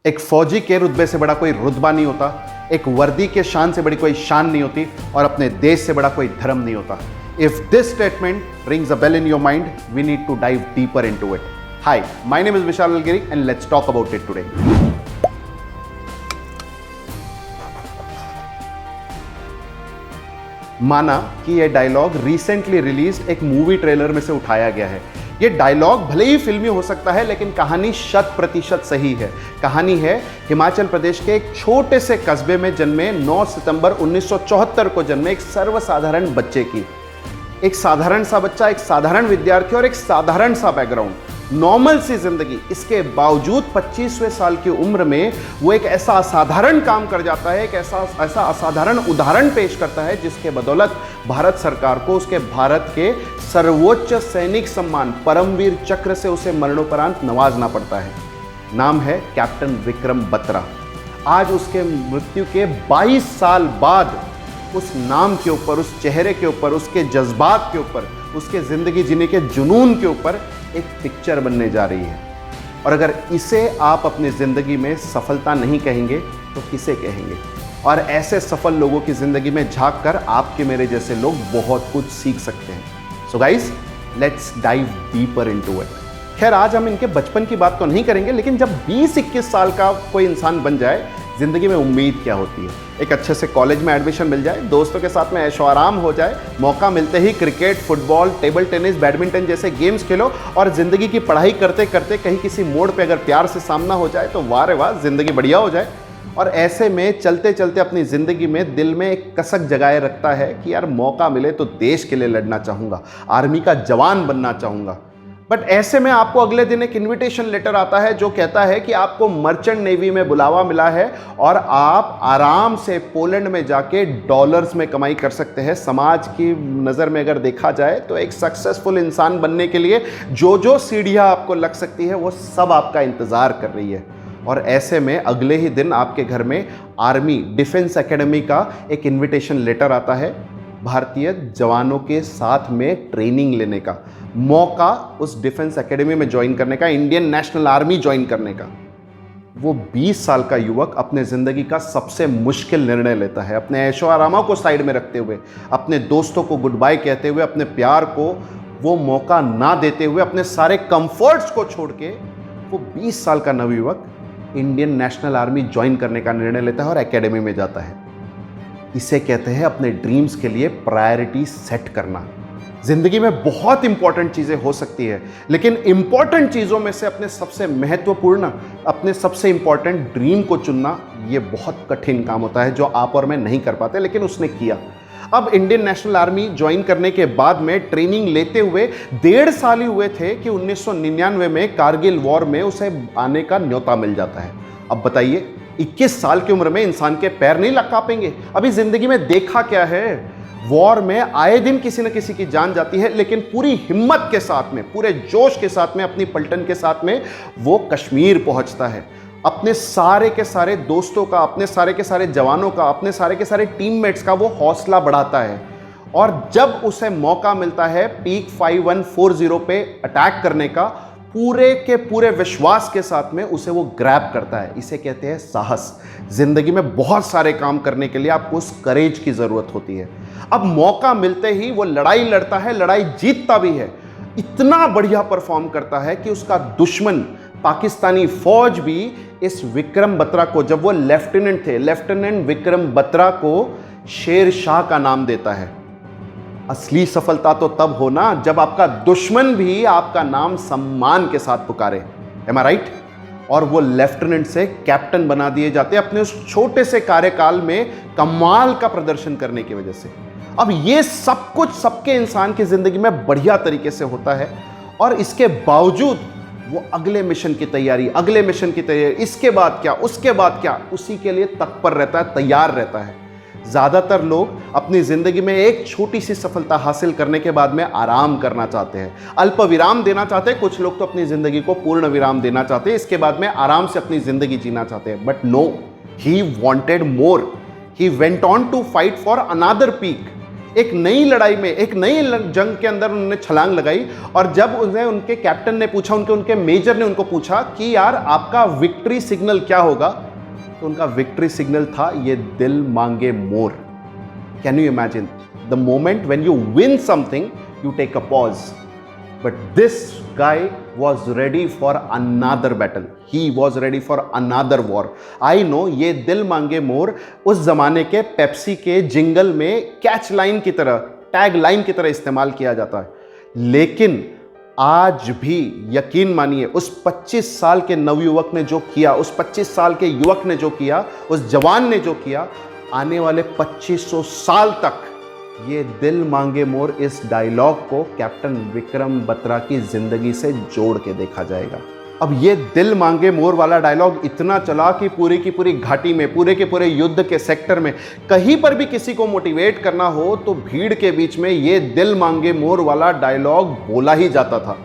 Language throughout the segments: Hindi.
एक फौजी के रुतबे से बड़ा कोई रुतबा नहीं होता, एक वर्दी के शान से बड़ी कोई शान नहीं होती, और अपने देश से बड़ा कोई धर्म नहीं होता। If this statement rings a bell in your mind, we need to dive deeper into it. Hi, my name is Vishal Alagiri and let's talk about it today. माना कि यह डायलॉग रिसेंटली रिलीज एक मूवी ट्रेलर में से उठाया गया है। ये डायलॉग भले ही फिल्मी हो सकता है, लेकिन कहानी 100% सही है। कहानी है हिमाचल प्रदेश के एक छोटे से कस्बे में जन्मे 9 सितंबर 1974 को जन्मे एक सर्वसाधारण बच्चे की। एक साधारण सा बच्चा, एक साधारण विद्यार्थी और एक साधारण सा बैकग्राउंड, नॉर्मल सी जिंदगी। इसके बावजूद 25वें साल की उम्र में वो एक ऐसा असाधारण काम कर जाता है, एक ऐसा असाधारण उदाहरण पेश करता है जिसके बदौलत भारत सरकार को उसके भारत के सर्वोच्च सैनिक सम्मान परमवीर चक्र से उसे मरणोपरांत नवाजना पड़ता है। नाम है कैप्टन विक्रम बत्रा। आज उसके मृत्यु के 22 साल बाद उस नाम के ऊपर, उस चेहरे के ऊपर, उसके जज्बात के ऊपर, उसके जिंदगी जीने के जुनून के ऊपर एक पिक्चर बनने जा रही है। और अगर इसे आप अपनी जिंदगी में सफलता नहीं कहेंगे तो किसे कहेंगे? और ऐसे सफल लोगों की जिंदगी में झांक कर आपके मेरे जैसे लोग बहुत कुछ सीख सकते हैं। So guys, let's dive deeper into it. खैर, आज हम इनके बचपन की बात तो नहीं करेंगे, लेकिन जब 20-21 साल का कोई इंसान बन जाए, जिंदगी में उम्मीद क्या होती है? एक अच्छे से कॉलेज में एडमिशन मिल जाए, दोस्तों के साथ में ऐशो आराम हो जाए, मौका मिलते ही cricket, football, table tennis, badminton जैसे गेम्स खेलो, और जिंदगी की पढ़ाई करते करते कहीं किसी मोड़ पे अगर प्यार से सामना हो जाए तो वाह रे वाह, जिंदगी बढ़िया हो जाए। और ऐसे में चलते चलते अपनी ज़िंदगी में दिल में एक कसक जगाए रखता है कि यार मौका मिले तो देश के लिए लड़ना चाहूँगा, आर्मी का जवान बनना चाहूँगा। बट ऐसे में आपको अगले दिन एक इनविटेशन लेटर आता है जो कहता है कि आपको मर्चेंट नेवी में बुलावा मिला है और आप आराम से पोलैंड में जाके डॉलर्स में कमाई कर सकते हैं। समाज की नज़र में अगर देखा जाए तो एक सक्सेसफुल इंसान बनने के लिए जो जो सीढ़ियाँ आपको लग सकती है वो सब आपका इंतज़ार कर रही है। और ऐसे में अगले ही दिन आपके घर में आर्मी डिफेंस एकेडमी का एक इन्विटेशन लेटर आता है, भारतीय जवानों के साथ में ट्रेनिंग लेने का मौका, उस डिफेंस एकेडमी में ज्वाइन करने का, इंडियन नेशनल आर्मी ज्वाइन करने का। वो 20 साल का युवक अपने ज़िंदगी का सबसे मुश्किल निर्णय लेता है, अपने ऐशो आरामा को साइड में रखते हुए, अपने दोस्तों को गुड बाय कहते हुए, अपने प्यार को वो मौका ना देते हुए, अपने सारे कंफर्ट्स को छोड़ के वो 20 साल का नवयुवक इंडियन नेशनल आर्मी ज्वाइन करने का निर्णय लेता है और एकेडमी में जाता है। इसे कहते हैं अपने ड्रीम्स के लिए प्रायोरिटी सेट करना। जिंदगी में बहुत इंपॉर्टेंट चीज़ें हो सकती है, लेकिन इंपॉर्टेंट चीज़ों में से अपने सबसे महत्वपूर्ण, अपने सबसे इंपॉर्टेंट ड्रीम को चुनना, ये बहुत कठिन काम होता है जो आप और मैं नहीं कर पाते, लेकिन उसने किया। अब इंडियन नेशनल आर्मी ज्वाइन करने के बाद में ट्रेनिंग लेते हुए 1.5 साल ही हुए थे कि 1999 में कारगिल वॉर में उसे आने का न्योता मिल जाता है। अब बताइए, 21 साल की उम्र में इंसान के पैर नहीं लग कांपेंगे? अभी जिंदगी में देखा क्या है, वॉर में आए दिन किसी न किसी की जान जाती है, लेकिन पूरी हिम्मत के साथ में, पूरे जोश के साथ में, अपनी पलटन के साथ में वो कश्मीर पहुंचता है। अपने सारे के सारे दोस्तों का, अपने सारे के सारे जवानों का, अपने सारे के सारे टीममेट्स का वो हौसला बढ़ाता है। और जब उसे मौका मिलता है पीक 5140 पे अटैक करने का, पूरे के पूरे विश्वास के साथ में उसे वो ग्रैब करता है। इसे कहते हैं साहस। जिंदगी में बहुत सारे काम करने के लिए आपको उस करेज की जरूरत होती है। अब मौका मिलते ही वो लड़ाई लड़ता है, लड़ाई जीतता भी है, इतना बढ़िया परफॉर्म करता है कि उसका दुश्मन पाकिस्तानी फौज भी इस विक्रम बत्रा को, जब वो लेफ्टिनेंट थे, लेफ्टिनेंट विक्रम बत्रा को शेर शाह का नाम देता है। असली सफलता तो तब हो ना जब आपका दुश्मन भी आपका नाम सम्मान के साथ पुकारे। एम आई राइट? और वो लेफ्टिनेंट से कैप्टन बना दिए जाते हैं अपने उस छोटे से कार्यकाल में कमाल का प्रदर्शन करने की वजह से। अब ये सब कुछ सबके इंसान की जिंदगी में बढ़िया तरीके से होता है, और इसके बावजूद वो अगले मिशन की तैयारी, अगले मिशन की तैयारी, इसके बाद क्या, उसके बाद क्या, उसी के लिए तत्पर रहता है, तैयार रहता है। ज़्यादातर लोग अपनी ज़िंदगी में एक छोटी सी सफलता हासिल करने के बाद में आराम करना चाहते हैं, अल्प विराम देना चाहते हैं। कुछ लोग तो अपनी ज़िंदगी को पूर्ण विराम देना चाहते हैं, इसके बाद में आराम से अपनी ज़िंदगी जीना चाहते हैं। But no, he wanted more. He went on to fight for another peak. एक नई लड़ाई में, एक नई जंग के अंदर उन्होंने छलांग लगाई। और जब उन्हें उनके कैप्टन ने पूछा, उनके मेजर ने उनको पूछा कि यार आपका विक्ट्री सिग्नल क्या होगा, तो उनका विक्ट्री सिग्नल था ये दिल मांगे more. Can you imagine the moment when you win something, you take a pause, but this guy was ready for another battle. He was ready for another war. I know ये दिल मांगे मोर उस जमाने के पेप्सी के जिंगल में कैच लाइन की तरह, टैग लाइन की तरह इस्तेमाल किया जाता है, लेकिन आज भी यकीन मानिए उस 25 साल के नवयुवक ने जो किया, उस 25 साल के युवक ने जो किया, उस जवान ने जो किया, आने वाले 2500 साल तक ये दिल मांगे मोर इस डायलॉग को कैप्टन विक्रम बत्रा की जिंदगी से जोड़ के देखा जाएगा। अब ये दिल मांगे मोर वाला डायलॉग इतना चला कि पूरी की पूरी घाटी में, पूरे के पूरे युद्ध के सेक्टर में कहीं पर भी किसी को मोटिवेट करना हो तो भीड़ के बीच में ये दिल मांगे मोर वाला डायलॉग बोला ही जाता था।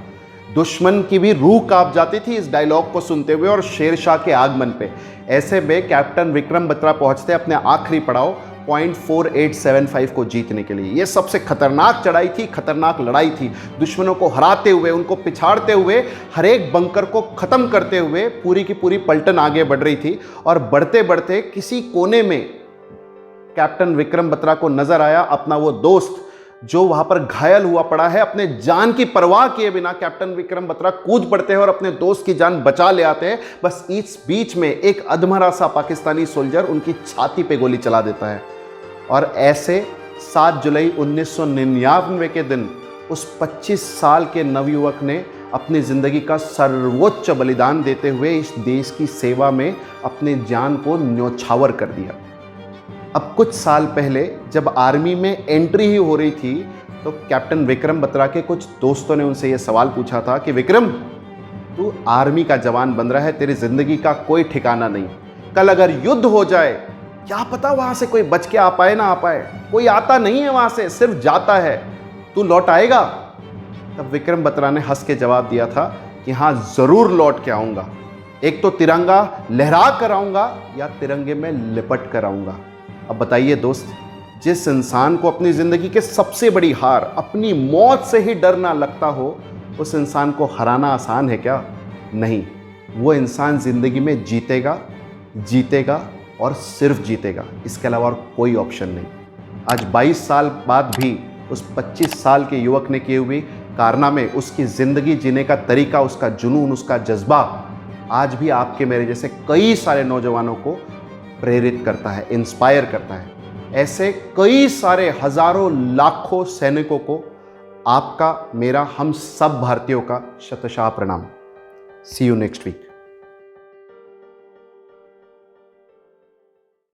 दुश्मन की भी रूह कांप जाती थी इस डायलॉग को सुनते हुए और शेरशाह के आगमन पे। ऐसे में कैप्टन विक्रम बत्रा पहुंचते अपने आखिरी पड़ाव 0.4875 को जीतने के लिए। यह सबसे खतरनाक चढ़ाई थी, खतरनाक लड़ाई थी। दुश्मनों को हराते हुए, उनको पिछाड़ते हुए, हर एक बंकर को खत्म करते हुए पूरी की पूरी पलटन आगे बढ़ रही थी। और बढ़ते बढ़ते किसी कोने में कैप्टन विक्रम बत्रा को नजर आया अपना वो दोस्त जो वहां पर घायल हुआ पड़ा है। अपने जान की परवाह किए बिना कैप्टन विक्रम बत्रा कूद पड़ते हैं और अपने दोस्त की जान बचा ले आते हैं। बस इस बीच में एक अधमरा सा पाकिस्तानी सोल्जर उनकी छाती पे गोली चला देता है। और ऐसे 7 जुलाई 1999 के दिन उस 25 साल के नवयुवक ने अपनी ज़िंदगी का सर्वोच्च बलिदान देते हुए इस देश की सेवा में अपनी जान को न्यौछावर कर दिया। अब कुछ साल पहले जब आर्मी में एंट्री ही हो रही थी तो कैप्टन विक्रम बत्रा के कुछ दोस्तों ने उनसे ये सवाल पूछा था कि विक्रम, तू आर्मी का जवान बन रहा है, तेरी ज़िंदगी का कोई ठिकाना नहीं, कल अगर युद्ध हो जाए क्या पता वहां से कोई बच के आ पाए ना आ पाए, कोई आता नहीं है वहां से, सिर्फ जाता है, तू लौट आएगा? तब विक्रम बत्रा ने हंस के जवाब दिया था कि हाँ, जरूर लौट के आऊंगा। एक तो तिरंगा लहरा कर आऊंगा या तिरंगे में लिपट कर आऊंगा। अब बताइए दोस्त, जिस इंसान को अपनी जिंदगी के सबसे बड़ी हार अपनी मौत से ही डर ना लगता हो, उस इंसान को हराना आसान है क्या? नहीं, वो इंसान जिंदगी में जीतेगा, जीतेगा और सिर्फ जीतेगा, इसके अलावा और कोई ऑप्शन नहीं। आज 22 साल बाद भी उस 25 साल के युवक ने किए हुए कारनामे, उसकी ज़िंदगी जीने का तरीका, उसका जुनून, उसका जज्बा आज भी आपके मेरे जैसे कई सारे नौजवानों को प्रेरित करता है, इंस्पायर करता है। ऐसे कई सारे हजारों लाखों सैनिकों को आपका, मेरा, हम सब भारतीयों का शतशः प्रणाम। सी यू नेक्स्ट वीक।